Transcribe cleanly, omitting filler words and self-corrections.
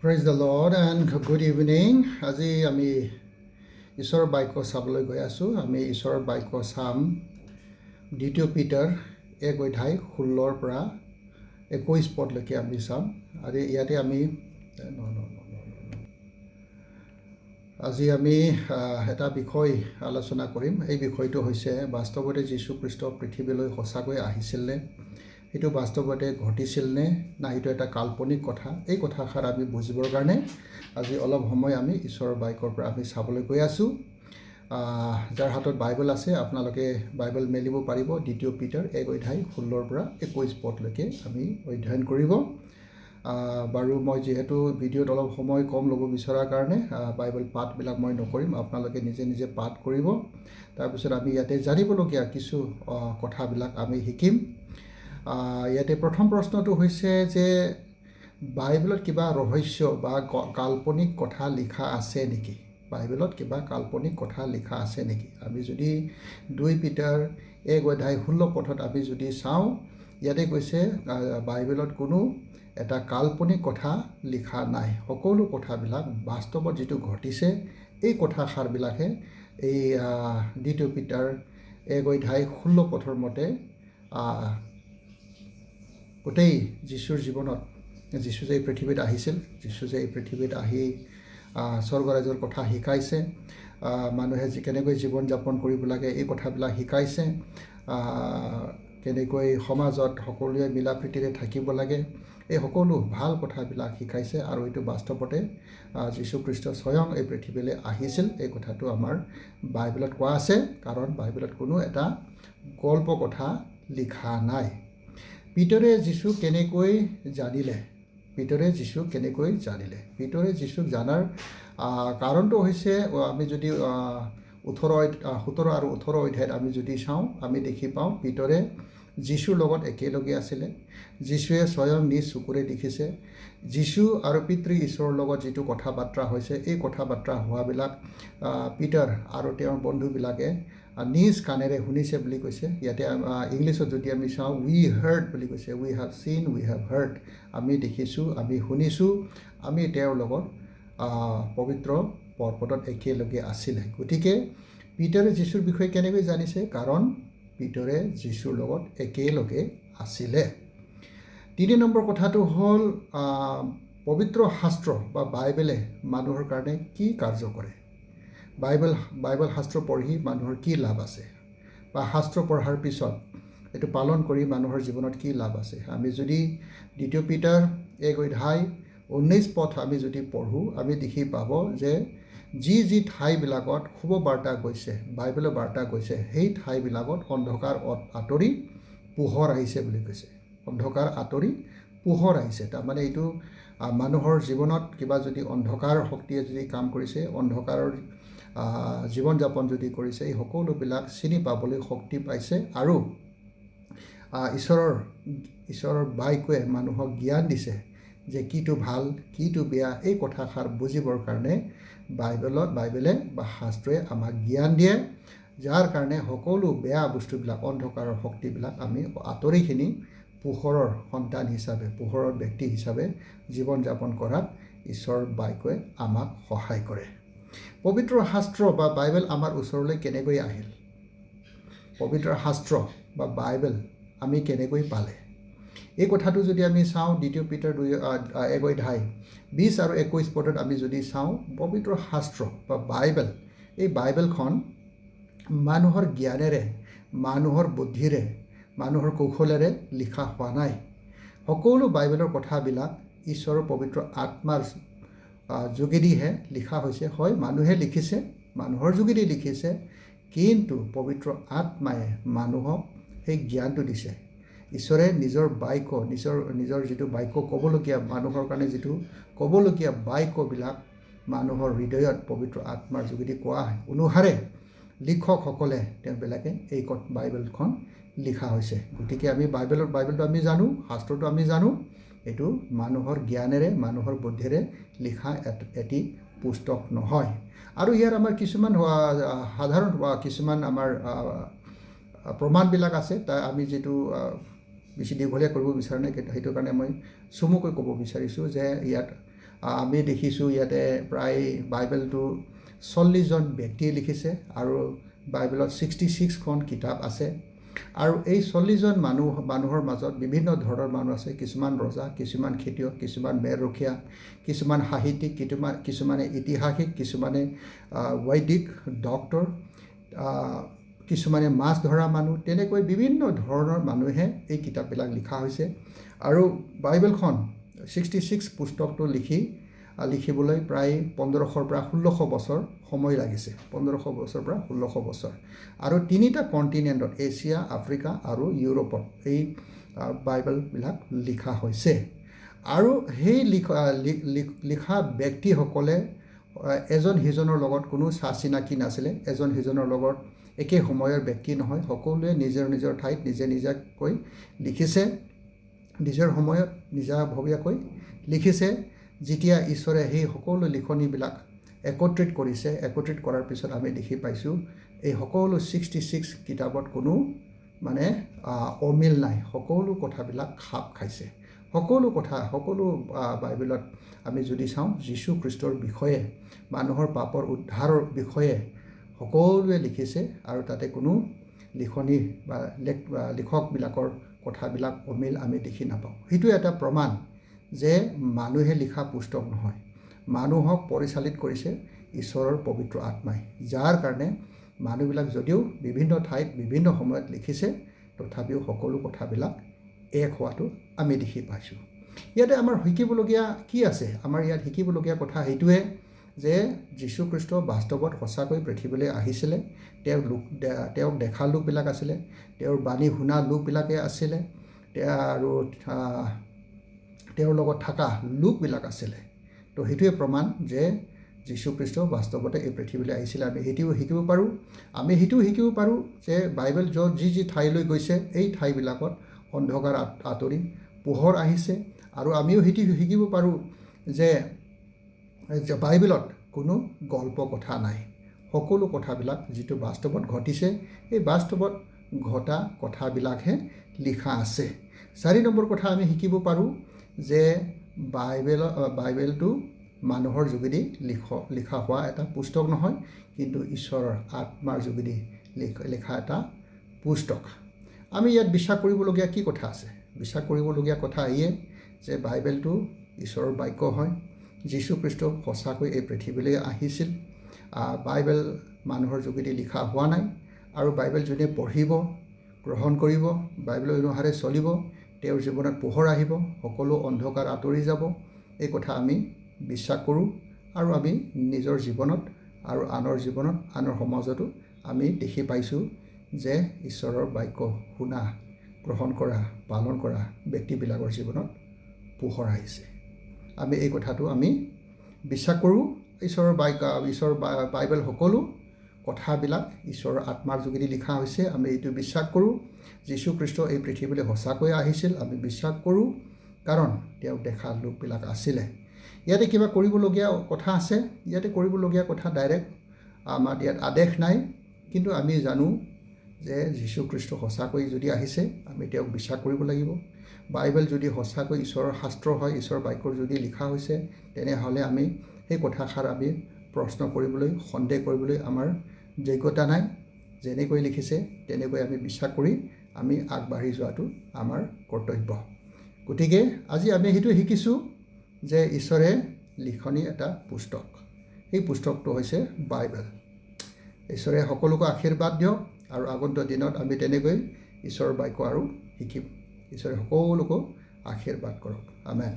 Praise the Lord and good evening. আজি আমি ঈশ্বৰৰ বাক্য চাবলৈ গৈ আছোঁ। আমি ঈশ্বৰৰ বাক্য চাম দ্বিতীয় পিটাৰ 1:16 পৰা 21 পদলৈকে আমি চাম। আৰু ইয়াতে আমি আজি আমি এটা বিষয় আলোচনা কৰিম। এই বিষয়টো হৈছে বাস্তৱতে যীশু খ্ৰীষ্ট পৃথিৱীলৈ সঁচাকৈ আহিছিলনে, সেইটো বাস্তৱতে ঘটিছিলনে না এইটো এটা কাল্পনিক কথা। এই কথাষাৰ আমি বুজিবৰ কাৰণে আজি অলপ সময় আমি ঈশ্বৰৰ বাক্যৰ পৰা আমি চাবলৈ গৈ আছোঁ। যাৰ হাতত বাইবেল আছে আপোনালোকে বাইবেল মেলিব পাৰিব। দ্বিতীয় পিটাৰ 1:16 পৰা 21 পদলৈকে আমি অধ্যয়ন কৰিব। বাৰু মই যিহেতু ভিডিঅ'ত অলপ সময় কম ল'ব বিচৰাৰ কাৰণে বাইবেল পাঠবিলাক মই নকৰিম, আপোনালোকে নিজে নিজে পাঠ কৰিব। তাৰপিছত আমি ইয়াতে জানিবলগীয়া কিছু কথাবিলাক আমি শিকিম। ইয়াতে প্ৰথম প্ৰশ্নটো হৈছে যে বাইবেলত কিবা ৰহস্য বা কাল্পনিক কথা লিখা আছে নেকি? বাইবেলত কিবা কাল্পনিক কথা লিখা আছে নেকি? আমি যদি 2 পিটাৰ 1:16 পদত আমি যদি চাওঁ, ইয়াতে কৈছে বাইবেলত কোনো এটা কাল্পনিক কথা লিখা নাই। সকলো কথাবিলাক বাস্তৱত যিটো ঘটিছে এই কথাষাৰবিলাকহে এই দ্বিতীয় পিটাৰ 1:16 পদৰ মতে গোটেই যীশুৰ জীৱনত, যীশু যে এই পৃথিৱীত আহিছিল, যীশু যে এই পৃথিৱীত আহি স্বৰ্গৰাজ্যৰ কথা শিকাইছে, মানুহে কেনেকৈ জীৱন যাপন কৰিব লাগে এই কথাবিলাক শিকাইছে, কেনেকৈ সমাজত সকলোৱে মিলা প্ৰীতিৰে থাকিব লাগে, এই সকলো ভাল কথাবিলাক শিকাইছে। আৰু এইটো বাস্তৱতে যীশু খ্ৰীষ্ট স্বয়ং এই পৃথিৱীলৈ আহিছিল, এই কথাটো আমাৰ বাইবেলত কোৱা আছে। কাৰণ বাইবেলত কোনো এটা গল্প কথা লিখা নাই। পিতৰে যীশুক কেনেকৈ জানিলে? পিতৰে যীশুক কেনেকৈ জানিলে? পিতৰে যীশুক জনাৰ কাৰণটো হৈছে, আমি যদি 17 আৰু 18 অধ্যায়ত আমি যদি চাওঁ, আমি দেখি পাওঁ পিতৰে যীশুৰ লগত একেলগে আছিলে। যীশুৱে স্বয়ং নিজ চকুৰে দেখিছে। যীশু আৰু পিতৃ ঈশ্বৰৰ লগত যিটো কথা বাৰ্তা হৈছে, এই কথা বাৰ্তা হোৱাবিলাক পিটাৰ আৰু তেওঁৰ বন্ধুবিলাকে নিজ কাণেৰে শুনিছে বুলি কৈছে। ইয়াতে ইংলিছত যদি আমি চাওঁ, উই হাৰ্ড বুলি কৈছে। উই হেভ চিন, উই হেভ হাৰ্ড। আমি দেখিছোঁ, আমি শুনিছোঁ, আমি তেওঁৰ লগত পবিত্ৰ পৰ্বতত একেলগে আছিলে। গতিকে পিটাৰে যীশুৰ বিষয়ে কেনেকৈ জানিছে? কাৰণ পিতৰে যীশুৰ লগত একেলগে আছিলে। 3 নম্বৰ কথাটো হ'ল, পবিত্ৰ শাস্ত্ৰ বা বাইবেলে মানুহৰ কাৰণে কি কাৰ্য কৰে? বাইবেল শাস্ত্ৰ পঢ়ি মানুহৰ কি লাভ আছে, বা শাস্ত্ৰ পঢ়াৰ পিছত এইটো পালন কৰি মানুহৰ জীৱনত কি লাভ আছে? আমি যদি 2 পিটাৰ 1:19 পদ আমি যদি পঢ়োঁ, আমি দেখি পাব যে যি ঠাইবিলাকত শুভ বাৰ্তা গৈছে, বাইবেলৰ বাৰ্তা গৈছে, সেই ঠাইবিলাকত অন্ধকাৰ আঁতৰি পোহৰ আহিছে বুলি কৈছে। অন্ধকাৰ আঁতৰি পোহৰ আহিছে। তাৰমানে এইটো মানুহৰ জীৱনত কিবা যদি অন্ধকাৰ শক্তিয়ে যদি কাম কৰিছে, অন্ধকাৰৰ জীৱন যাপন যদি কৰিছে, এই সকলোবিলাক চিনি পাবলৈ শক্তি পাইছে। আৰু ঈশ্বৰৰ বাক্যই মানুহক জ্ঞান দিছে যে কিটো ভাল, কিটো বেয়া, এই কথাষাৰ বুজিবৰ কাৰণে বাইবেলে বা শাস্ত্ৰই আমাক জ্ঞান দিয়ে, যাৰ কাৰণে সকলো বেয়া বস্তুবিলাক, অন্ধকাৰৰ শক্তিবিলাক আমি আঁতৰিখিনি পোহৰৰ সন্তান হিচাপে, পোহৰৰ ব্যক্তি হিচাপে জীৱন যাপন কৰাত ঈশ্বৰৰ বাক্যই আমাক সহায় কৰে। পবিত্ৰ শাস্ত্ৰ বা বাইবেল আমাৰ ওচৰলৈ কেনেকৈ আহিল? পবিত্ৰ শাস্ত্ৰ বা বাইবেল আমি কেনেকৈ পালে? এই কথাটো যদি আমি চাওঁ, 2 পিটাৰ 1:20 আৰু 21 পদত আমি যদি চাওঁ, পবিত্ৰ শাস্ত্ৰ বা বাইবেল, এই বাইবেলখন মানুহৰ জ্ঞানেৰে, মানুহৰ বুদ্ধিৰে, মানুহৰ কৌশলেৰে লিখা হোৱা নাই। সকলো বাইবেলৰ কথাবিলাক ঈশ্বৰৰ পবিত্ৰ আত্মাৰ যোগেদিহে লিখা হৈছে। হয়, মানুহে লিখিছে, মানুহৰ যোগেদি লিখিছে, কিন্তু পবিত্ৰ আত্মাই মানুহক সেই জ্ঞানটো দিছে। ঈশ্বৰে নিজৰ বাক্য, নিজৰ যিটো বাক্য ক'বলগীয়া, মানুহৰ কাৰণে যিটো ক'বলগীয়া বাক্যবিলাক মানুহৰ হৃদয়ত পবিত্ৰ আত্মাৰ যোগেদি কোৱা অনুসাৰে লিখকসকলে তেওঁবিলাকে এই বাইবেলখন লিখা হৈছে। গতিকে আমি বাইবেলটো আমি জানো, শাস্ত্ৰটো আমি জানো, এইটো মানুহৰ জ্ঞানেৰে, মানুহৰ বুদ্ধিৰে লিখা এটি পুস্তক নহয়। আৰু ইয়াৰ আমাৰ কিছুমান সাধাৰণ কিছুমান আমাৰ প্ৰমাণবিলাক আছে। তাৰ আমি যিটো বেছি দীঘলীয়া কৰিব বিচৰা নাই, সেইটো কাৰণে মই চমুকৈ ক'ব বিচাৰিছোঁ যে ইয়াত আমি দেখিছোঁ ইয়াতে প্ৰায় বাইবেলটো 40জন ব্যক্তিয়ে লিখিছে আৰু বাইবেলত 66খন কিতাপ আছে আৰু এই 40জন মানুহৰ মাজত বিভিন্ন ধৰণৰ মানুহ আছে কিছুমান ৰজা কিছুমান খেতিয়ক কিছুমান মেৰৰখীয়া কিছুমান সাহিত্যিক কিছুমানে ইতিহাসিক কিছুমানে বৈদিক ডক্তৰ কিছুমানে মাছ ধৰা মানুহ তেনেকৈ বিভিন্ন ধৰণৰ মানুহে এই কিতাপবিলাক লিখা হৈছে আৰু বাইবেলখন 66 পুস্তকটো লিখিবলৈ প্ৰায় 1500 পৰা 1600 বছৰ সময় লাগিছে 1500 বছৰ পৰা 1600 বছৰ আৰু তিনিটা কণ্টিনেণ্টত এছিয়া আফ্ৰিকা আৰু ইউৰোপত এই বাইবেলবিলাক লিখা হৈছে আৰু সেই লিখা ব্যক্তিসকলে এজন সিজনৰ লগত কোনো চিনাকি নাছিলে এজন সিজনৰ লগত একে সময়ৰ ব্যক্তি নহয় সকলোৱে নিজৰ ঠাইত নিজাকৈ লিখিছে নিজৰ সময়ত নিজাভৱীয়াকৈ লিখিছে যেতিয়া ঈশ্বৰে সেই সকলো লিখনিবিলাক একত্ৰিত কৰাৰ পিছত আমি দেখি পাইছোঁ এই সকলো 66 কিতাপত কোনো মানে অমিল নাই সকলো কথাবিলাক খাপ খাইছে সকলো বাইবেলত আমি যদি চাওঁ যীশু খ্ৰীষ্টৰ বিষয়ে মানুহৰ পাপৰ উদ্ধাৰৰ বিষয়ে সকলোৱে লিখিছে আৰু তাতে কোনো লিখনি বা লিখকবিলাকৰ কথাবিলাক অমিল আমি দেখি নাপাওঁ সেইটো এটা প্ৰমাণ যে মানুহে লিখা পুস্তক নহয় মানুহক পৰিচালিত কৰিছে ঈশ্বৰৰ পবিত্ৰ আত্মাই যাৰ কাৰণে মানুহবিলাক যদিও বিভিন্ন ঠাইত বিভিন্ন সময়ত লিখিছে তথাপিও সকলো কথাবিলাক এক হোৱাটো আমি দেখি পাইছোঁ ইয়াতে আমাৰ শিকিবলগীয়া কি আছে আমাৰ ইয়াত শিকিবলগীয়া কথা সেইটোৱে যে যীশু খ্ৰীষ্ট বাস্তৱত সঁচাকৈ পৃথিৱীলৈ আহিছিলে তেওঁক দেখা লোকবিলাক আছিলে তেওঁৰ বাণী শুনা লোকবিলাকে আছিলে আৰু তেওঁৰ লগত থকা লোকবিলাক আছিলে তো সেইটোৱে প্ৰমাণ যে যীশু খ্ৰীষ্ট বাস্তৱতে এই পৃথিৱীলৈ আহিছিলে আমি সেইটোও শিকিব পাৰোঁ যে বাইবেল যি ঠাইলৈ গৈছে এই ঠাইবিলাকত অন্ধকাৰ আঁতৰি পোহৰ আহিছে আৰু আমিও শিকিব পাৰোঁ যে বাইবেলত কোনো গল্প কথা নাই সকলো কথাবিলাক যিটো বাস্তৱত ঘটিছে এই বাস্তৱত ঘটা কথাবিলাকহে লিখা আছে 4 নম্বৰ কথা আমি শিকিব পাৰোঁ যে বাইবেলটো মানুহৰ যোগেদি লিখা হোৱা এটা পুস্তক নহয় কিন্তু ঈশ্বৰৰ আত্মাৰ যোগেদি লিখা এটা পুস্তক আমি ইয়াত বিশ্বাস কৰিবলগীয়া কি কথা আছে বিশ্বাস কৰিবলগীয়া কথা এয়ে যে বাইবেলটো ঈশ্বৰৰ বাক্য হয় যীশু খ্ৰীষ্ট সঁচাকৈ এই পৃথিৱীলৈ আহিছিল বাইবেল মানুহৰ যোগেদি লিখা হোৱা নাই আৰু বাইবেল যোনে পঢ়িব গ্ৰহণ কৰিব বাইবেলৰ অনুসাৰে চলিব তেওঁৰ জীৱনত পোহৰ আহিব সকলো অন্ধকাৰ আঁতৰি যাব এই কথা আমি বিশ্বাস কৰোঁ আৰু আমি নিজৰ জীৱনত আৰু আনৰ জীৱনত আনৰ সমাজতো আমি দেখি পাইছোঁ যে ঈশ্বৰৰ বাক্য শুনা গ্ৰহণ কৰা পালন কৰা ব্যক্তিবিলাকৰ জীৱনত পোহৰ আহিছে আমি এই কথাটো আমি বিশ্বাস কৰোঁ ঈশ্বৰৰ বাইবেল সকলো কথাবিলাক ঈশ্বৰৰ আত্মাৰ যোগেদি লিখা হৈছে আমি এইটো বিশ্বাস কৰোঁ যীশু খ্ৰীষ্ট এই পৃথিৱীলৈ সঁচাকৈ আহিছিল আমি বিশ্বাস কৰোঁ কাৰণ তেওঁক দেখা লোকবিলাক আছিলে ইয়াতে কিবা কৰিবলগীয়া কথা আছে ইয়াতে কৰিবলগীয়া কথা ডাইৰেক্ট আমাৰ ইয়াত আদেশ নাই কিন্তু আমি জানো যে যীশু খ্ৰীষ্ট সঁচাকৈ যদি আহিছে আমি তেওঁক বিশ্বাস কৰিব লাগিব বাইবেল যদি সঁচাকৈ ঈশ্বৰৰ শাস্ত্ৰ হয় ঈশ্বৰৰ বাক্যৰ যদি লিখা হৈছে তেনেহ'লে আমি সেই কথাষাৰ আমি প্ৰশ্ন কৰিবলৈ সন্দেহ কৰিবলৈ আমাৰ যোগ্যতা নাই যেনেকৈ লিখিছে তেনেকৈ আমি বিশ্বাস কৰি আমি আগবাঢ়ি যোৱাটো আমাৰ কৰ্তব্য গতিকে আজি আমি সেইটো শিকিছোঁ যে ঈশ্বৰে লিখনি এটা পুস্তক এই পুস্তকটো হৈছে বাইবেল ঈশ্বৰে সকলোকে আশীৰ্বাদ দিয়ক আৰু আগন্তুক দিনত আমি তেনেকৈ ঈশ্বৰৰ বাক্য আৰু শিকিম ঈশ্বৰে সকলোকে আশীৰ্বাদ কৰক আমেন